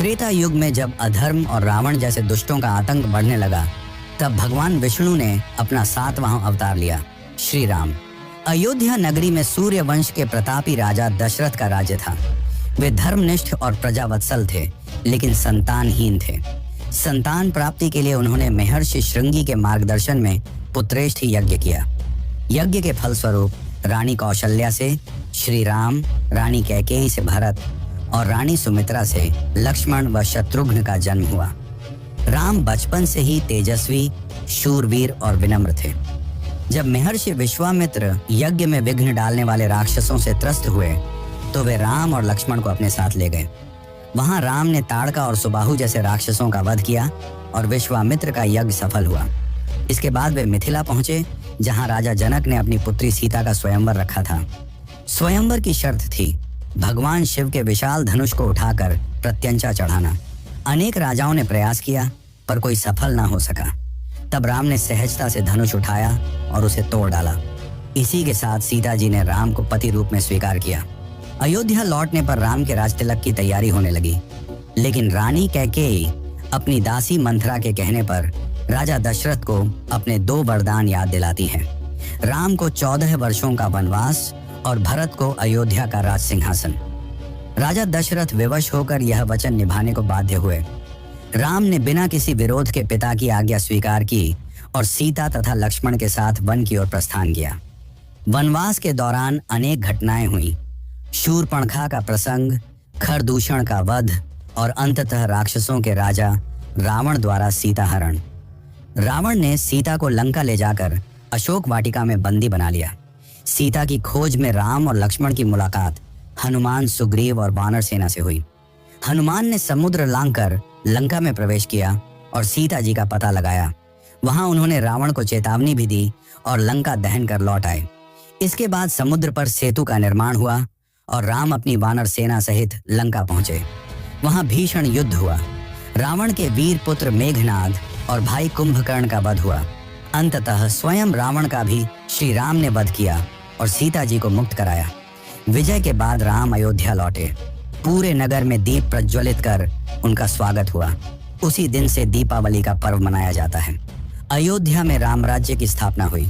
त्रेता युग में जब अधर्म और रावण जैसे दुष्टों का आतंक बढ़ने लगा, तब भगवान विष्णु ने अपना 7वां अवतार लिया, श्री राम। अयोध्या नगरी में सूर्य वंश के प्रतापी राजा दशरथ का राज्य था। वे धर्मनिष्ठ और प्रजावत्सल थे, लेकिन संतानहीन थे। संतान प्राप्ति के लिए उन्होंने महर्षि श्रृंगी के मार्गदर्शन में पुत्रेष्ठ यज्ञ किया। यज्ञ के फलस्वरूप रानी कौशल्या से श्री राम, रानी कैकेयी से भरत और रानी सुमित्रा से लक्ष्मण व शत्रुघ्न का जन्म हुआ। राम बचपन से ही तेजस्वी, शूरवीर और विनम्र थे। जब महर्षि विश्वामित्र यज्ञ में विघ्न डालने वाले राक्षसों से त्रस्त हुए, तो वे राम और लक्ष्मण को अपने साथ ले गए। वहां राम ने ताड़का और सुबाहु जैसे राक्षसों का वध किया और विश्वामित्र का यज्ञ सफल हुआ। इसके बाद वे मिथिला पहुंचे, जहां राजा जनक ने अपनी पुत्री सीता का स्वयंवर रखा था। स्वयंवर की शर्त थी भगवान शिव के विशाल धनुष को उठाकर प्रत्यंचा चढ़ाना। अनेक राजाओं ने प्रयास किया, पर कोई सफल ना हो सका। तब राम ने सहजता से धनुष उठाया और उसे तोड़ डाला। इसी के साथ सीता जी ने राम को पति रूप में स्वीकार किया। अयोध्या लौटने पर राम के राज तिलक की तैयारी होने लगी, लेकिन रानी कैकेयी अपनी दासी मंथरा के कहने पर राजा दशरथ को अपने 2 वरदान याद दिलाती है। राम को 14 वर्षों का वनवास और भरत को अयोध्या का राज सिंहासन। राजा दशरथ विवश होकर यह वचन निभाने को बाध्य हुए। राम ने बिना किसी विरोध के पिता की आज्ञा स्वीकार की और सीता तथा लक्ष्मण के साथ वन की ओर प्रस्थान किया। वनवास के दौरान अनेक घटनाएं हुई। शूर्पणखा का प्रसंग, खरदूषण का वध और अंततः राक्षसों के राजा रावण द्वारा सीता हरण। रावण ने सीता को लंका ले जाकर अशोक वाटिका में बंदी बना लिया। सीता की खोज में राम और लक्ष्मण की मुलाकात हनुमान, सुग्रीव और वानर सेना से हुई। हनुमान ने समुद्र लांघकर लंका में प्रवेश किया और सीता जी का पता लगाया। वहां उन्होंने रावण को चेतावनी भी दी और लंका दहन कर लौट आए। इसके बाद समुद्र पर सेतु का निर्माण हुआ और राम अपनी वानर सेना सहित लंका पहुंचे। वहां भीषण युद्ध हुआ। रावण के वीर पुत्र मेघनाद और भाई कुंभकर्ण का वध हुआ। अंततः स्वयं रावण का भी श्री राम ने वध किया और सीता जी को मुक्त कराया। विजय के बाद राम अयोध्या लौटे। पूरे नगर में दीप प्रज्वलित कर उनका स्वागत हुआ। उसी दिन से दीपावली का पर्व मनाया जाता है। अयोध्या में राम राज्य की स्थापना हुई।